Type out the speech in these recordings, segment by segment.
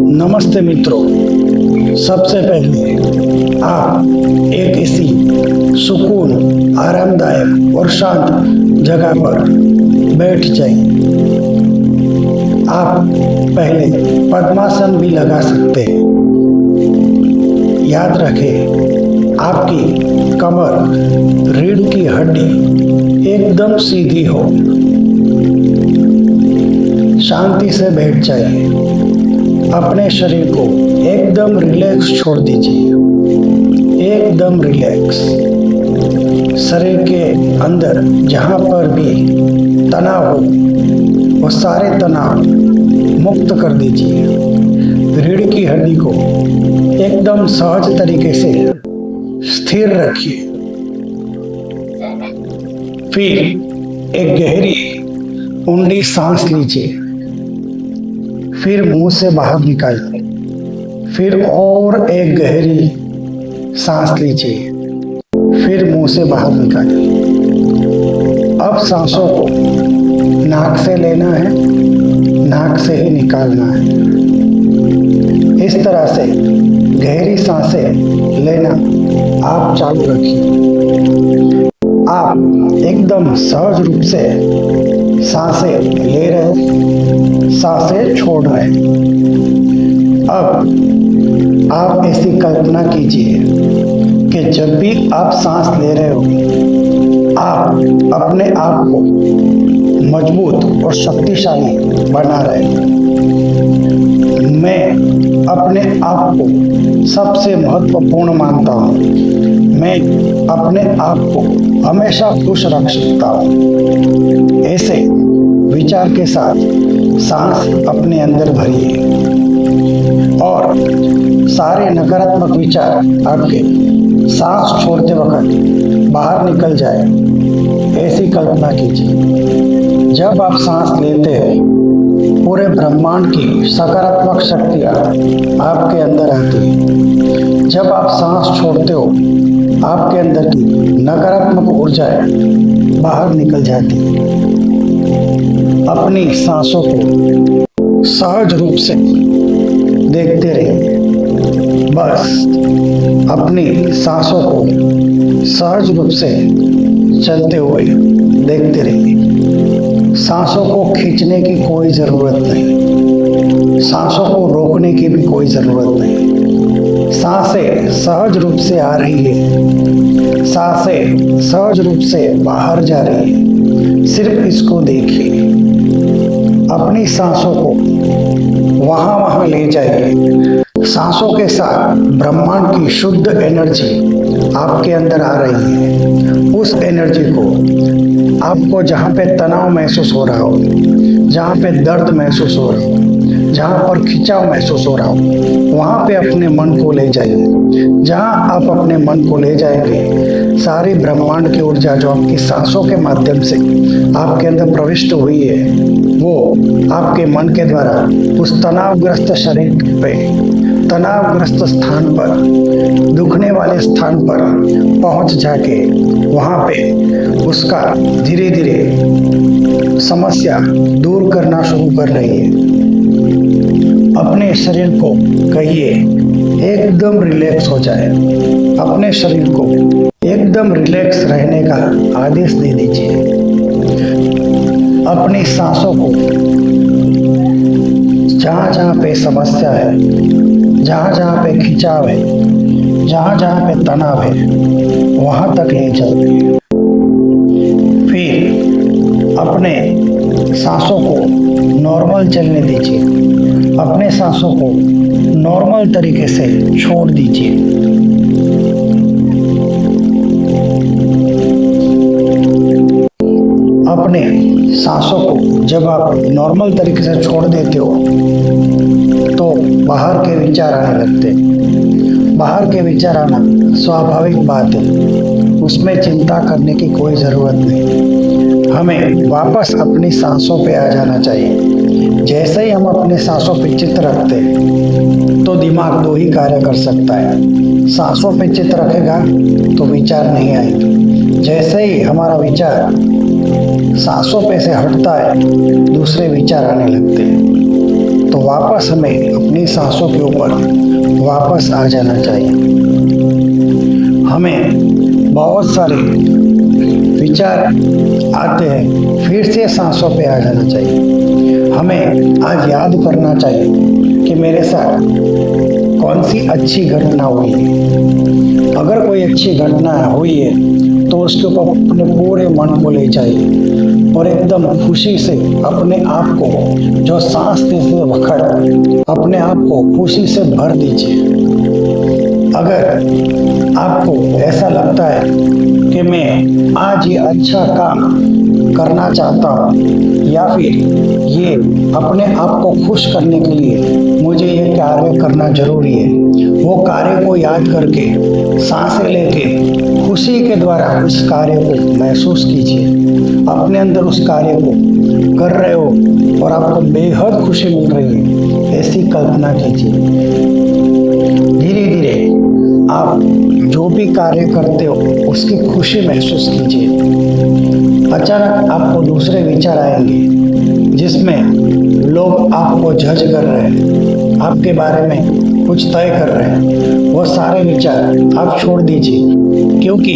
नमस्ते मित्रों। सबसे पहले आप एक ऐसी सुकून, आरामदायक और शांत जगह पर बैठ जाएं। आप पहले पद्मासन भी लगा सकते हैं। याद रखें, आपकी कमर, रीढ़ की हड्डी एकदम सीधी हो। शांति से बैठ जाइए। अपने शरीर को एकदम रिलैक्स छोड़ दीजिए, एकदम रिलैक्स। शरीर के अंदर जहाँ पर भी तनाव हो, वो सारे तनाव मुक्त कर दीजिए। रीढ़ की हड्डी को एकदम सहज तरीके से स्थिर रखिए। फिर एक गहरी ऊंडी सांस लीजिए, फिर मुंह से बाहर निकालिए। फिर और एक गहरी सांस लीजिए, फिर मुंह से बाहर निकालिए। अब सांसों को नाक से लेना है, नाक से ही निकालना है। इस तरह से गहरी सांसें लेना आप चालू रखिए। आप एकदम सहज रूप से सांसें ले रहे, सांसें छोड़ रहे। अब आप ऐसी कल्पना कीजिए कि जब भी आप सांस ले रहे हो, आप अपने आप को मजबूत और शक्तिशाली बना रहे हैं। मैं अपने आप को सबसे महत्वपूर्ण मानता हूँ। मैं अपने आप को हमेशा खुश रख सकता हूँ। ऐसे विचार के साथ सांस अपने अंदर भरिए और सारे नकारात्मक विचार आपके सांस छोड़ते वक्त बाहर निकल जाए, ऐसी कल्पना कीजिए। जब आप सांस लेते हैं, पूरे ब्रह्मांड की सकारात्मक शक्तियाँ आपके अंदर आती है। जब आप सांस छोड़ते हो, आपके अंदर की नकारात्मक ऊर्जाएं बाहर निकल जाती है। अपनी सांसों को सहज रूप से देखते रहिए। बस अपनी सांसों को सहज रूप से चलते हुए देखते रहिए। सांसों को खींचने की कोई ज़रूरत नहीं, सांसों को रोकने की भी कोई ज़रूरत नहीं। सांसें सहज रूप से आ रही है, सांसें सहज रूप से बाहर जा रही है। सिर्फ इसको देखिए। अपनी सांसों को वहाँ ले जाइए। सांसों के साथ ब्रह्मांड की शुद्ध एनर्जी आपके अंदर आ रही है। उस एनर्जी को आपको जहाँ पे तनाव महसूस हो रहा हो, जहाँ पे दर्द महसूस हो रहा हो, जहाँ पर खिंचाव महसूस हो रहा हो, वहाँ पे अपने मन को ले जाइए। जहाँ आप अपने मन को ले जाएंगे, सारी ब्रह्मांड की ऊर्जा जो आपकी सांसों के माध्यम से आपके अंदर प्रविष्ट हुई है, वो आपके मन के द्वारा उस तनावग्रस्त शरीर पे, तनावग्रस्त स्थान पर, दुखने वाले स्थान पर पहुंच जाके वहाँ पे उसका धीरे धीरे समस्या दूर करना शुरू कर रही है। अपने शरीर को कहिए एकदम रिलैक्स हो जाए। अपने शरीर को एकदम रिलैक्स रहने का आदेश दे दीजिए। अपनी सांसों को जहाँ जहाँ पे समस्या है, जहाँ जहाँ पे खिंचाव है, जहाँ जहाँ पे तनाव है, वहाँ तक ले जाइए। फिर अपने सांसों को नॉर्मल चलने दीजिए। अपने सांसों को नॉर्मल तरीके से छोड़ दीजिए। अपने सांसों को जब आप नॉर्मल तरीके से छोड़ देते हो, तो बाहर के विचार आने लगते हैं। बाहर के विचार आना स्वाभाविक बात है, उसमें चिंता करने की कोई ज़रूरत नहीं। हमें वापस अपनी सांसों पे आ जाना चाहिए। जैसे ही हम अपने सांसों पे चित्त रखते हैं, तो दिमाग दो ही कार्य कर सकता है। सांसों पे चित्त रखेगा तो विचार नहीं आएंगे। जैसे ही हमारा विचार सांसों पे से हटता है, दूसरे विचार आने लगते हैं। तो तो वापस हमें अपनी सांसों के ऊपर वापस आ जाना चाहिए। हमें बहुत सारे विचार आते हैं, फिर से सांसों पे आ जाना चाहिए। हमें आज याद करना चाहिए कि मेरे साथ कौन सी अच्छी घटना हुई है। अगर कोई अच्छी घटना हुई है तो उसके ऊपर अपने पूरे मन को ले जाइए और एकदम खुशी से अपने आप को, जो सांस लेते वक्त अपने आप को खुशी से भर दीजिए। अगर आपको ऐसा लगता है कि मैं आज ये अच्छा काम करना चाहता हूँ या फिर ये अपने आप को खुश करने के लिए मुझे ये कार्य करना जरूरी है, वो कार्य को याद करके सांसें लेके खुशी के द्वारा उस कार्य को महसूस कीजिए। अपने अंदर उस कार्य को कर रहे हो और आपको बेहद खुशी मिल रही है, ऐसी कल्पना कीजिए। धीरे धीरे आप जो भी कार्य करते हो उसकी खुशी महसूस कीजिए। अचानक आपको दूसरे विचार आएंगे जिसमें लोग आपको जज कर रहे हैं, आपके बारे में कुछ तय कर रहे हैं। वो सारे विचार आप छोड़ दीजिए, क्योंकि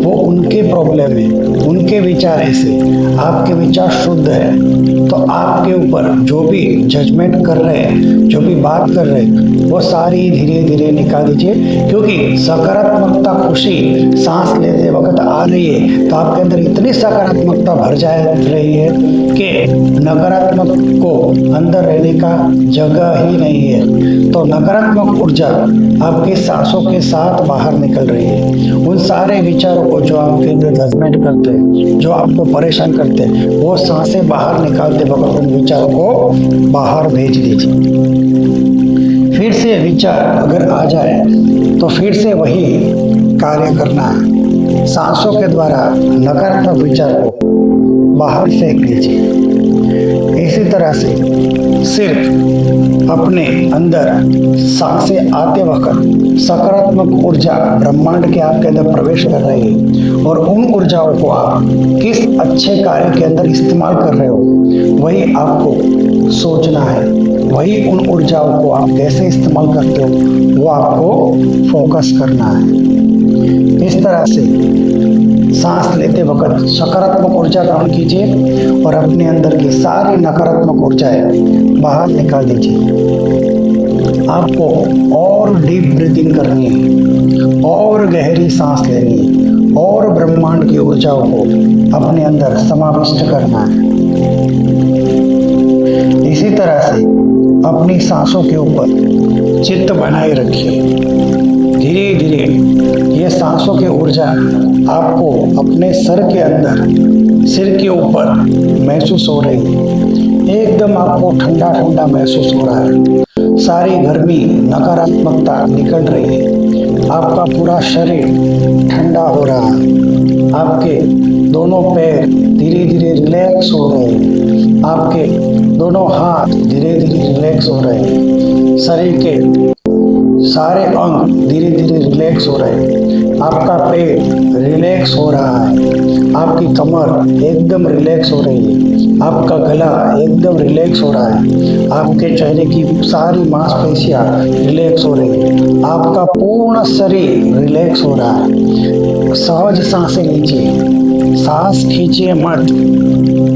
वो उनके प्रॉब्लम है, उनके विचार ऐसे, आपके विचार शुद्ध है। तो आपके ऊपर जो भी जजमेंट कर रहे हैं, जो भी बात कर रहे हैं, वो सारी धीरे धीरे निकाल दीजिए। क्योंकि सकारात्मकता खुशी सांस लेते वक्त आ रही है तो आपके अंदर इतनी सकारात्मकता भर जा रही है कि नकारात्मक को अंदर रहने का जगह ही नहीं है। तो नकारात्मक ऊर्जा आपके सांसों के साथ बाहर निकल रही है। उन सारे विचारों को जो आपके अंदर जजमेंट करते हैं, जो आपको परेशान करते हैं, वो सांसें बाहर निकालते वक्त उन विचारों को बाहर भेज दीजिए। फिर से विचार अगर आ जाए तो फिर से वही कार्य करना है। सांसों के द्वारा नकारात्मक विचार को बाहर फेंक लीजिए। इसी तरह से सिर्फ अपने अंदर सांसें आते वक्त सकारात्मक ऊर्जा ब्रह्मांड के आपके अंदर प्रवेश कर रही है और उन ऊर्जाओं को आप किस अच्छे कार्य के अंदर इस्तेमाल कर रहे हो वही आपको सोचना है। वही उन ऊर्जाओं को आप कैसे इस्तेमाल करते हो वो आपको फोकस करना है। इस तरह से सांस लेते वक्त सकारात्मक ऊर्जा ग्रहण कीजिए और अपने अंदर की सारी नकारात्मक ऊर्जाएं बाहर निकाल दीजिए। आपको और डीप ब्रीथिंग करनी है, और गहरी सांस लेनी है और ब्रह्मांड की ऊर्जाओं को अपने अंदर समाविष्ट करना है। इसी तरह से अपनी सांसों के ऊपर चित्त बनाए रखिए। धीरे धीरे ये सांसों की ऊर्जा आपको अपने सर के अंदर, सिर के ऊपर महसूस हो रही है। एकदम आपको ठंडा ठंडा महसूस हो रहा है। सारी गर्मी, नकारात्मकता निकल रही है। आपका पूरा शरीर ठंडा हो रहा है। आपके दोनों पैर धीरे धीरे रिलैक्स हो रहे हैं। आपके दोनों हाथ धीरे धीरे रिलैक्स हो रहे हैं। शरीर के सारे अंग धीरे धीरे रिलैक्स हो रहे हैं। आपका पेट रिलैक्स हो रहा है। आपकी कमर एकदम रिलैक्स हो रही है। आपका गला एकदम रिलैक्स हो रहा है। आपके चेहरे की सारी मांसपेशियां रिलैक्स हो रही है। आपका पूर्ण शरीर रिलैक्स हो रहा है। सहज सांसें लीजिए। सांस खींचिए मत,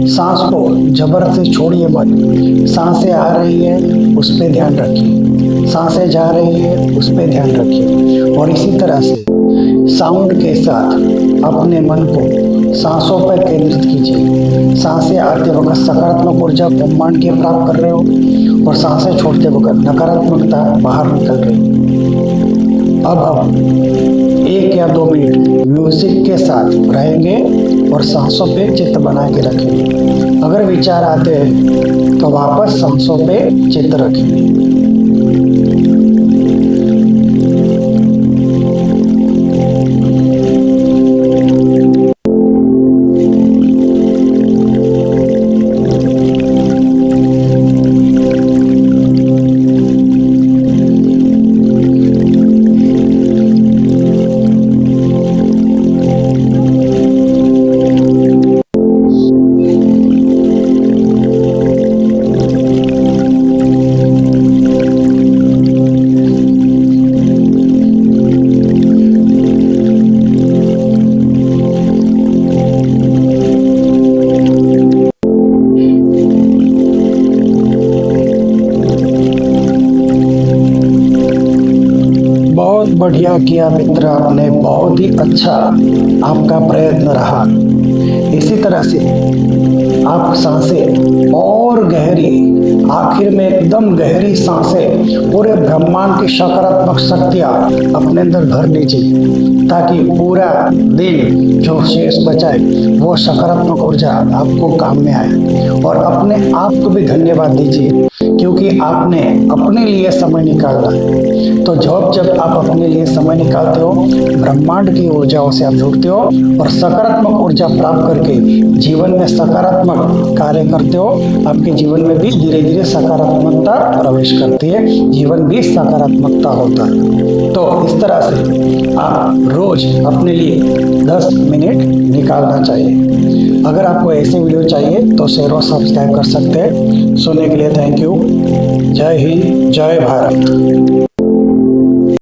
सांस को जबरदस्ती छोड़िए मत। सांसें आ रही है उस पर ध्यान रखिए, सांसें जा रही है उस पर ध्यान रखिए। और इसी तरह से साउंड के साथ अपने मन को सांसों पर केंद्रित कीजिए। सांसें आते वक्त सकारात्मक ऊर्जा ब्रह्मांड की प्राप्त कर रहे हो और सांसें छोड़ते वक्त नकारात्मकता बाहर निकल रही। अब हम 1 या 2 मिनट म्यूजिक के साथ रहेंगे और सांसों पे चित्त बना के रखेंगे। अगर विचार आते हैं तो वापस सांसों पे चित्त रखेंगे। बहुत बढ़िया किया मित्र, आपने बहुत ही अच्छा आपका प्रयत्न रहा। इसी तरह से आप सांसें और गहरी, आखिर में एकदम गहरी सांसें पूरे ब्रह्मांड की सकारात्मक शक्तियां अपने अंदर भर लीजिए, ताकि पूरा दिन जो शेष बचाए वो सकारात्मक ऊर्जा आपको काम में आए। और अपने आप को भी धन्यवाद दीजिए, क्योंकि आपने अपने लिए समय निकाला है। तो जब आप अपने लिए समय निकालते हो, ब्रह्मांड की ऊर्जाओं से आप जुड़ते हो और सकारात्मक ऊर्जा प्राप्त करके जीवन में सकारात्मक कार्य करते हो, आपके जीवन में भी धीरे धीरे सकारात्मकता प्रवेश करती है, जीवन भी सकारात्मकता होता है। तो इस तरह से आप रोज अपने लिए 10 मिनट निकालना चाहिए। अगर आपको ऐसे वीडियो चाहिए तो शेयर और सब्सक्राइब कर सकते हैं। सुनने के लिए थैंक यू। जय हिंद, जय भारत।